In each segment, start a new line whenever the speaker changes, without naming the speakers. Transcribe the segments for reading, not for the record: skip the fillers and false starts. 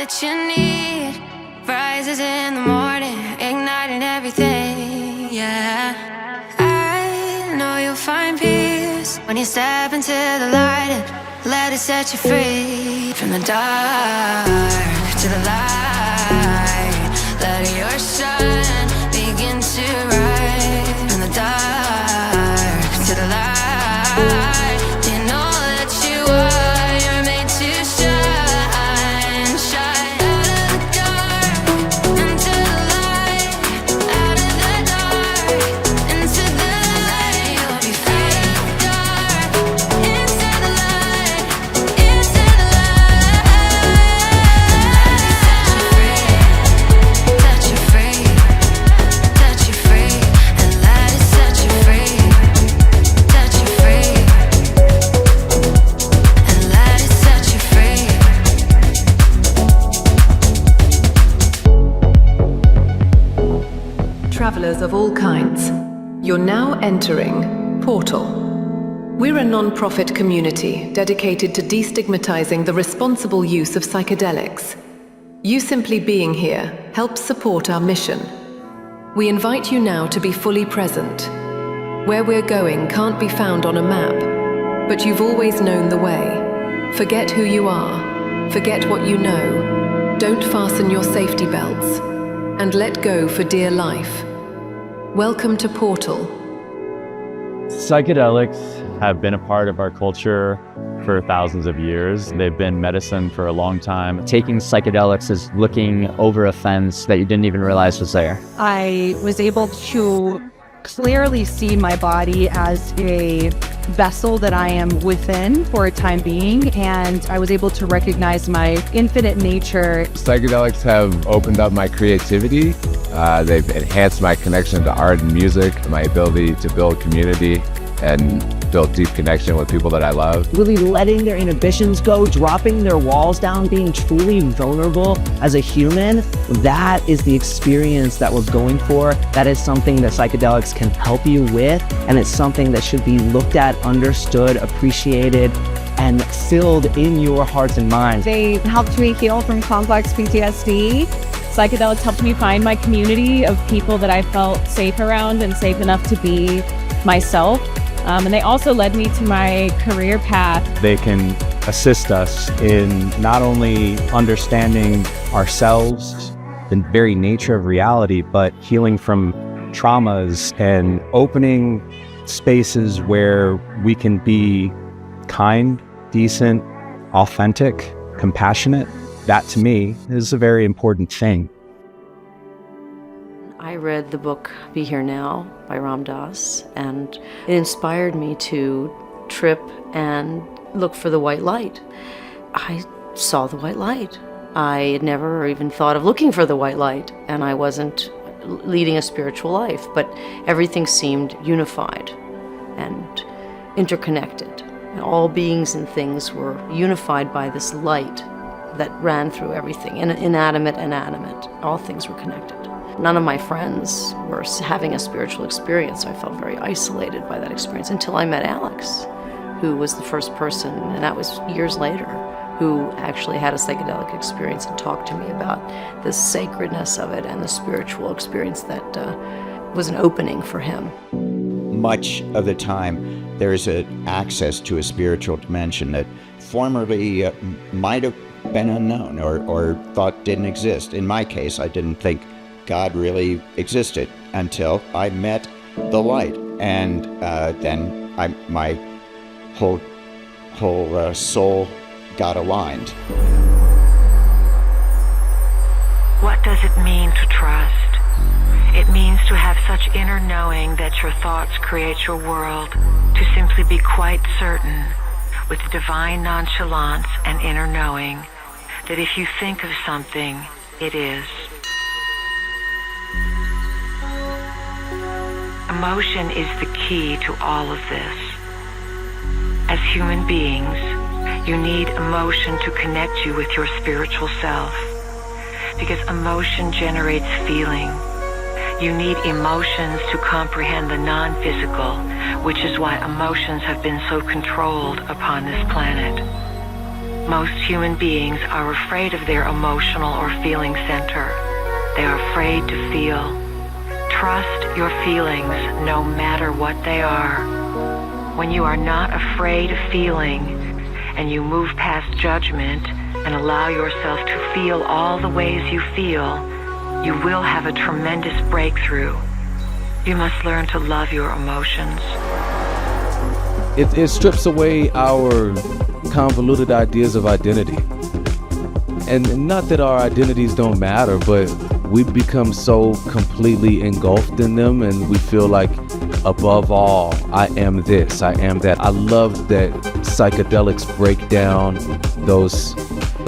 that you need rises in the morning, igniting everything, yeah. I know you'll find peace when you step into the light and let it set you free. From the dark to the light, let your sun begin to rise. From the dark to the light, you know that you are, you're made to shine, shine. Out of the dark into the light, out of the dark into the light. You'll be free. Dark into the light, into the light. Set you free, set you free, and let it set you free. Set you free, and let it set you free.
Travelers of all kinds, you're now entering Portal. We're a non-profit community dedicated to destigmatizing the responsible use of psychedelics. You simply being here helps support our mission. We invite you now to be fully present. Where we're going can't be found on a map, but you've always known the way. Forget who you are, forget what you know. Don't fasten your safety belts, and let go for dear life. Welcome to Portal.
Psychedelics have been a part of our culture for thousands of years. They've been medicine for a long time.
Taking psychedelics is looking over a fence that you didn't even realize was there.
I was able to clearly see my body as a vessel that I am within for a time being, and I was able to recognize my infinite nature.
Psychedelics have opened up my creativity. They've enhanced my connection to art and music, my ability to build community and build deep connection with people that I love.
Really letting their inhibitions go, dropping their walls down, being truly vulnerable as a human. That is the experience that we're going for. That is something that psychedelics can help you with, and it's something that should be looked at, understood, appreciated, and filled in your hearts and minds.
They helped me heal from complex PTSD. Psychedelics helped me find my community of people that I felt safe around and safe enough to be myself. And they also led me to my career path.
They can assist us in not only understanding ourselves, the very nature of reality, but healing from traumas and opening spaces where we can be kind, decent, authentic, compassionate. That to me is a very important thing.
I read the book Be Here Now by Ram Dass, and it inspired me to trip and look for the white light. I saw the white light. I had never even thought of looking for the white light, and I wasn't leading a spiritual life, but everything seemed unified and interconnected. And all beings and things were unified by this light that ran through everything, inanimate and animate. All things were connected. None of my friends were having a spiritual experience, so I felt very isolated by that experience until I met Alex, who was the first person, and that was years later, who actually had a psychedelic experience and talked to me about the sacredness of it and the spiritual experience that was an opening for him.
Much of the time, there's an access to a spiritual dimension that formerly might have been unknown or thought didn't exist. In my case, I didn't think God really existed until I met the light, and then my whole soul got aligned.
What does it mean to trust? It means to have such inner knowing that your thoughts create your world, to simply be quite certain, with divine nonchalance and inner knowing, that if you think of something, it is. Emotion is the key to all of this. As human beings, you need emotion to connect you with your spiritual self, because emotion generates feeling. You need emotions to comprehend the non-physical, which is why emotions have been so controlled upon this planet. Most human beings are afraid of their emotional or feeling center. They are afraid to feel. Trust your feelings no matter what they are. When you are not afraid of feeling and you move past judgment and allow yourself to feel all the ways you feel, you will have a tremendous breakthrough. You must learn to love your emotions.
It strips away our convoluted ideas of identity. And not that our identities don't matter, but we've become so completely engulfed in them, and we feel like, above all, I am this, I am that. I love that psychedelics break down those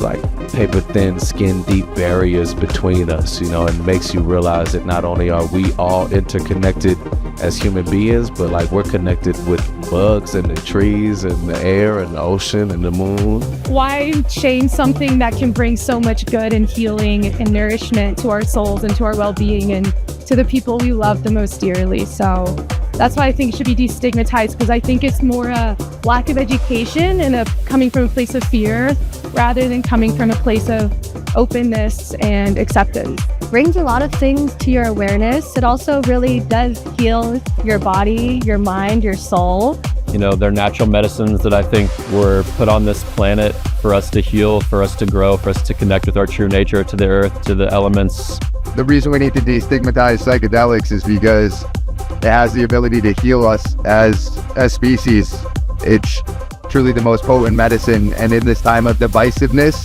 like paper thin, skin deep barriers between us, and makes you realize that not only are we all interconnected as human beings, but like we're connected with bugs and the trees and the air and the ocean and the moon.
Why change something that can bring so much good and healing and nourishment to our souls and to our well-being and to the people we love the most dearly? So that's why I think it should be destigmatized, because I think it's more a lack of education and coming from a place of fear rather than coming from a place of openness and acceptance.
Brings a lot of things to your awareness. It also really does heal your body, your mind, your soul.
They're natural medicines that I think were put on this planet for us to heal, for us to grow, for us to connect with our true nature, to the earth, to the elements.
The reason we need to destigmatize psychedelics is because it has the ability to heal us as a species. It's truly the most potent medicine, and in this time of divisiveness,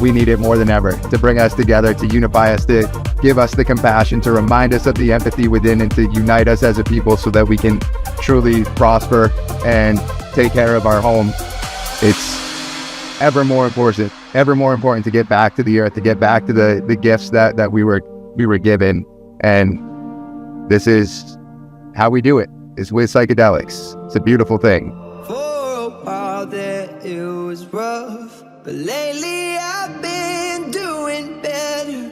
we need it more than ever to bring us together, to unify us, to give us the compassion, to remind us of the empathy within, and to unite us as a people so that we can truly prosper and take care of our home. It's ever more important to get back to the earth, to get back to the gifts that we were given. And this is how we do it, is with psychedelics. It's a beautiful thing.
For a while there it was rough, but lately I've been doing better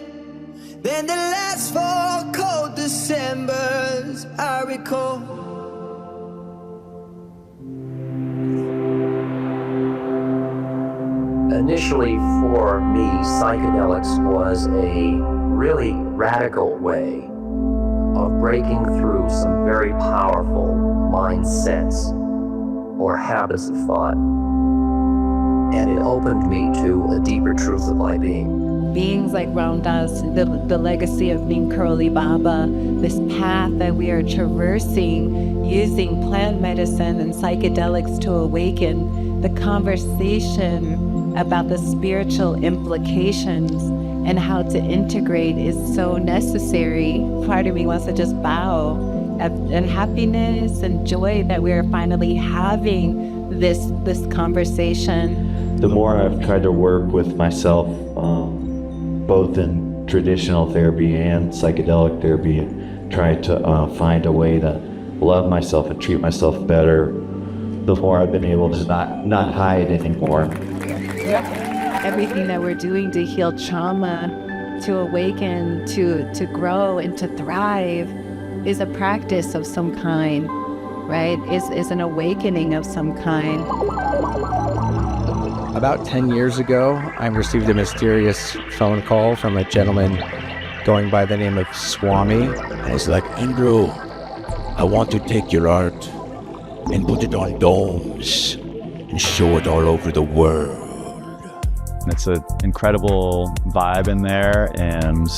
than the last 4 cold Decembers I recall.
Initially, for me, psychedelics was a really radical way of breaking through some very powerful mindsets or habits of thought. And it opened me to a deeper truth of my being.
Beings like Ram Dass, the legacy of being Curly Baba, this path that we are traversing using plant medicine and psychedelics to awaken, the conversation about the spiritual implications and how to integrate is so necessary. Part of me wants to just bow and happiness and joy that we're finally having this conversation.
The more I've tried to work with myself, both in traditional therapy and psychedelic therapy, and try to find a way to love myself and treat myself better, the more I've been able to not hide anymore.
Everything that we're doing to heal trauma, to awaken, to grow, and to thrive is a practice of some kind, right? Is an awakening of some kind.
About 10 years ago, I received a mysterious phone call from a gentleman going by the name of Swami.
And it's like, Andrew, I want to take your art and put it on domes and show it all over the world.
It's an incredible vibe in there, and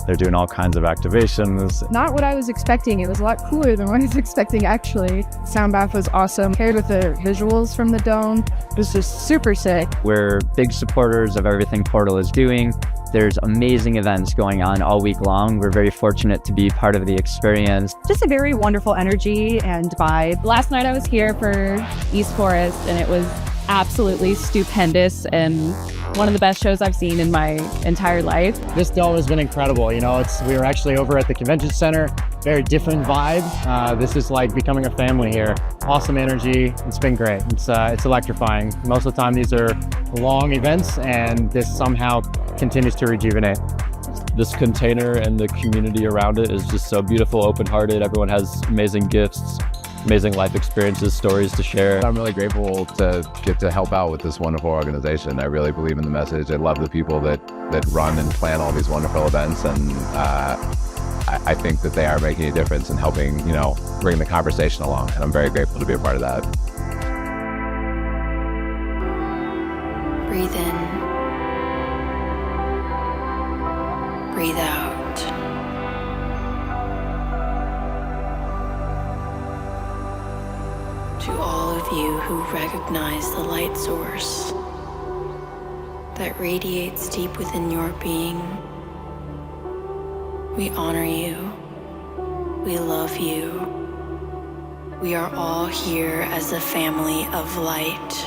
they're doing all kinds of activations.
Not what I was expecting. It was a lot cooler than what I was expecting, actually. Sound bath was awesome. Paired with the visuals from the dome, it was just super sick.
We're big supporters of everything Portal is doing. There's amazing events going on all week long. We're very fortunate to be part of the experience.
Just a very wonderful energy and vibe.
Last night I was here for East Forest, and it was absolutely stupendous and one of the best shows I've seen in my entire life.
This dome has been incredible. We were actually over at the convention center, very different vibe. This is like becoming a family here. Awesome energy. It's been great. It's electrifying. Most of the time these are long events, and this somehow continues to rejuvenate.
This container and the community around it is just so beautiful, open-hearted. Everyone has amazing gifts. amazing life experiences, stories to share.
I'm really grateful to get to help out with this wonderful organization. I really believe in the message. I love the people that run and plan all these wonderful events, and I think that they are making a difference in helping, bring the conversation along, and I'm very grateful to be a part of that.
Breathe in. Breathe out. To all of you who recognize the light source that radiates deep within your being, we honor you. We love you. We are all here as a family of light.